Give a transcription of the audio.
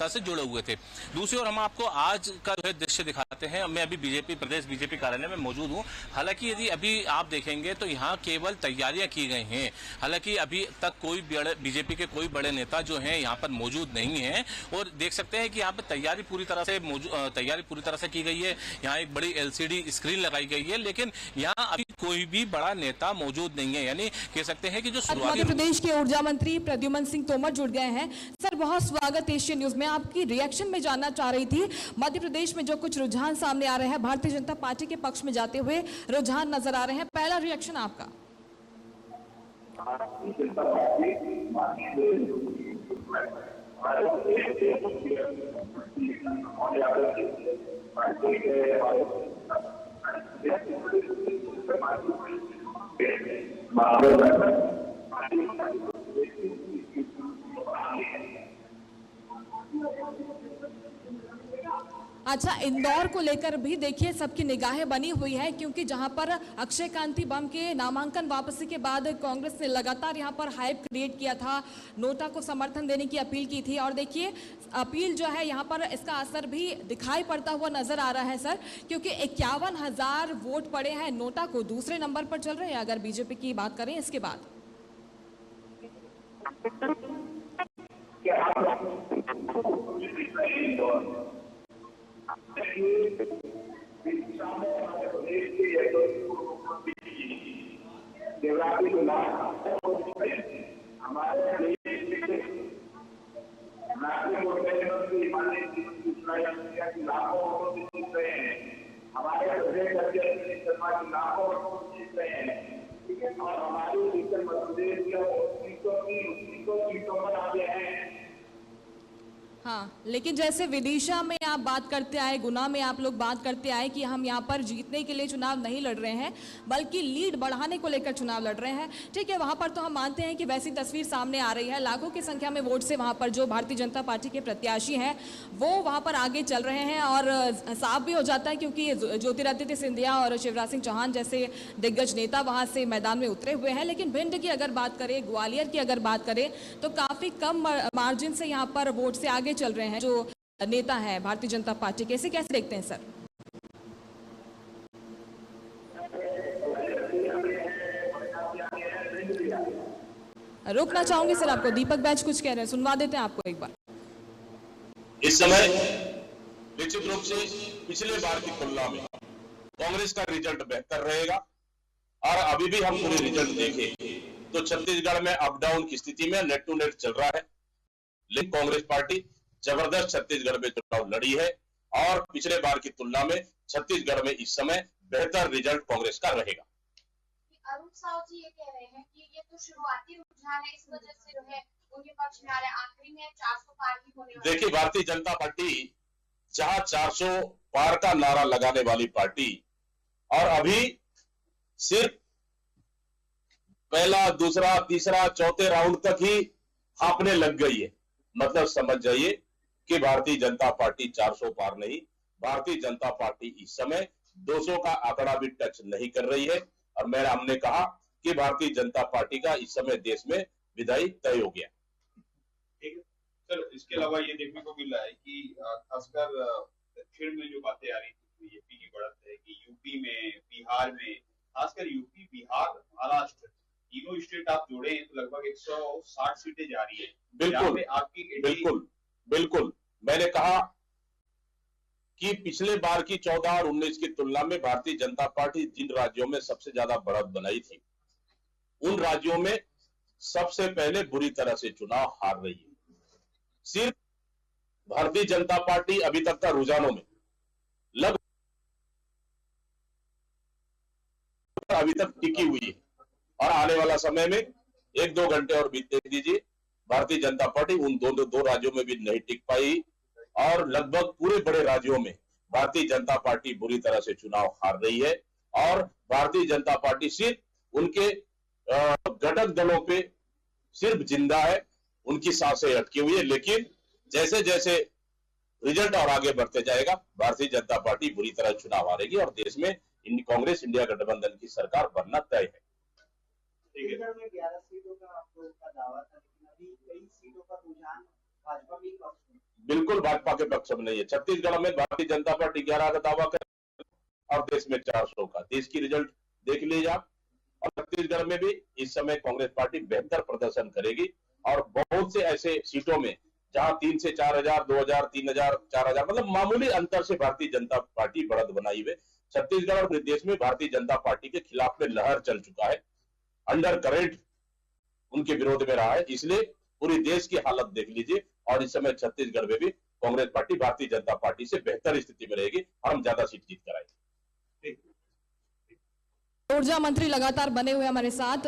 जनता से जुड़े हुए थे। दूसरी ओर हम आपको आज का जो है दृश्य दिखाते हैं। मैं अभी प्रदेश बीजेपी कार्यालय में मौजूद हूं। हालांकि यदि अभी आप देखेंगे तो यहाँ केवल तैयारियां की गई हैं। हालांकि अभी तक कोई बीजेपी के कोई बड़े नेता जो हैं यहाँ पर मौजूद नहीं है, और देख सकते हैं कि यहाँ पर तैयारी पूरी तरह से की गई है। यहाँ एक बड़ी LCD स्क्रीन लगाई गई है, लेकिन यहाँ अभी कोई भी बड़ा नेता मौजूद नहीं है। यानी कह सकते हैं कि जो मध्य प्रदेश के ऊर्जा मंत्री प्रद्युमन सिंह तोमर जुड़ गए हैं। सर, बहुत स्वागत एशियन न्यूज में। आपकी रिएक्शन में जानना चाह रही थी, मध्य प्रदेश में जो कुछ रुझान सामने आ रहे हैं, भारतीय जनता पार्टी के पक्ष में जाते हुए रुझान नजर आ रहे हैं, पहला रिएक्शन आपका। अच्छा, इंदौर को लेकर भी देखिए सबकी निगाहें बनी हुई है, क्योंकि जहां पर अक्षय कांति बम के नामांकन वापसी के बाद कांग्रेस ने लगातार यहां पर हाइप क्रिएट किया था, नोटा को समर्थन देने की अपील की थी, और देखिए अपील जो है यहां पर इसका असर भी दिखाई पड़ता हुआ नजर आ रहा है सर, क्योंकि 51,000 वोट पड़े हैं नोटा को, दूसरे नंबर पर चल रहे हैं अगर बीजेपी की बात करें इसके बाद। हाँ, लेकिन जैसे विदिशा में आप बात करते आए, गुना में आप लोग बात करते आए कि हम यहाँ पर जीतने के लिए चुनाव नहीं लड़ रहे हैं, बल्कि लीड बढ़ाने को लेकर चुनाव लड़ रहे हैं। ठीक है, वहाँ पर तो हम मानते हैं कि वैसी तस्वीर सामने आ रही है, लाखों की संख्या में वोट से वहाँ पर जो भारतीय जनता पार्टी के प्रत्याशी हैं वो वहाँ पर आगे चल रहे हैं, और साफ भी हो जाता है क्योंकि ज्योतिरादित्य सिंधिया और शिवराज सिंह चौहान जैसे दिग्गज नेता वहाँ से मैदान में उतरे हुए हैं। लेकिन भिंड की अगर बात करें, ग्वालियर की अगर बात करें, तो काफ़ी कम मार्जिन से यहाँ पर वोट से आगे चल रहे हैं जो नेता है भारतीय जनता पार्टी के। इसे कैसे देखते हैं सर? रोकना चाहूंगी सर आपको, दीपक बैच कुछ कह रहे हैं, सुनवा देते हैं आपको एक बार। इस समय निश्चित रूप से पिछले बार की तुलना में कांग्रेस का रिजल्ट बेहतर रहेगा, और अभी भी हम पूरे रिजल्ट देखें तो छत्तीसगढ़ में अप डाउन की स्थिति में नेट टू नेट चल रहा है, लेकिन कांग्रेस पार्टी जबरदस्त छत्तीसगढ़ में चुनाव लड़ी है, और पिछले बार की तुलना में छत्तीसगढ़ में इस समय बेहतर रिजल्ट कांग्रेस का रहेगा। अरुण साहु जी ये कह रहे हैं कि ये तो शुरुआती रुझान है, इस वजह से जो है उनके पक्ष में आ रहा है, आखिरी में 400 पार भी होने वाला है। देखिए, भारतीय जनता पार्टी जहां 400 पार का नारा लगाने वाली पार्टी, और अभी सिर्फ पहला, दूसरा, तीसरा, चौथे राउंड तक ही हांपने लग गई है, मतलब समझ जाइए कि भारतीय जनता पार्टी 400 पार नहीं, भारतीय जनता पार्टी इस समय 200 का आंकड़ा भी टच नहीं कर रही है, और हमने कहा कि भारतीय जनता पार्टी का इस समय देश में विदाई तय हो गया। सर, इसके अलावा ये देखने को मिल रहा है कि खासकर दक्षिण में जो बातें आ रही थी बीजेपी की बढ़त है कि यूपी में, बिहार में, खासकर यूपी, बिहार, महाराष्ट्र, तीनों स्टेट आप जोड़े तो लगभग 160 सीटें जा रही है। बिल्कुल, आपकी बिल्कुल मैंने कहा कि पिछले बार की 14 और 19 की तुलना में भारतीय जनता पार्टी जिन राज्यों में सबसे ज्यादा बढ़त बनाई थी, उन राज्यों में सबसे पहले बुरी तरह से चुनाव हार रही है। सिर्फ भारतीय जनता पार्टी अभी तक का रुझानों में लगभग अभी तक टिकी हुई है, और आने वाला समय में 1-2 घंटे और बीतने दीजिए, भारतीय जनता पार्टी उन दो राज्यों में भी नहीं टिक पाई, और लगभग पूरे बड़े राज्यों में भारतीय जनता पार्टी बुरी तरह से चुनाव हार रही है, और भारतीय जनता पार्टी सिर्फ उनके घटक दलों पे सिर्फ जिंदा है, उनकी सांसें अटकी हुई है। लेकिन जैसे जैसे रिजल्ट और आगे बढ़ते जाएगा, भारतीय जनता पार्टी बुरी तरह चुनाव हारेगी, और देश में कांग्रेस इंडिया गठबंधन की सरकार बनना तय है। छत्तीसगढ़ में 11 सीटों का आप लोगों का दावा था, लेकिन अभी कई सीटों का रुझान भाजपा के पक्ष में। बिल्कुल भाजपा के पक्ष में नहीं है। छत्तीसगढ़ में भारतीय जनता पार्टी 11 का दावा कर और देश में 400 का। देश की रिजल्ट देख लीजिए आप। और छत्तीसगढ़ में भी इस समय कांग्रेस पार्टी बेहतर प्रदर्शन करेगी और बहुत से ऐसे सीटों में जहां 3 से 4,000, 2,000, 3,000, 4,000 मतलब मामूली अंतर से भारतीय जनता पार्टी बढ़त बनाई हुई। छत्तीसगढ़ और देश में भारतीय जनता पार्टी के खिलाफ में लहर चल चुका है, अंडर करेंट उनके विरोध में रहा है। इसलिए पूरी देश की हालत देख लीजिए और इस समय छत्तीसगढ़ में भी कांग्रेस पार्टी भारतीय जनता पार्टी से बेहतर स्थिति में रहेगी और हम ज्यादा सीट जीत कर आएंगे। ऊर्जा मंत्री लगातार बने हुए हमारे साथ।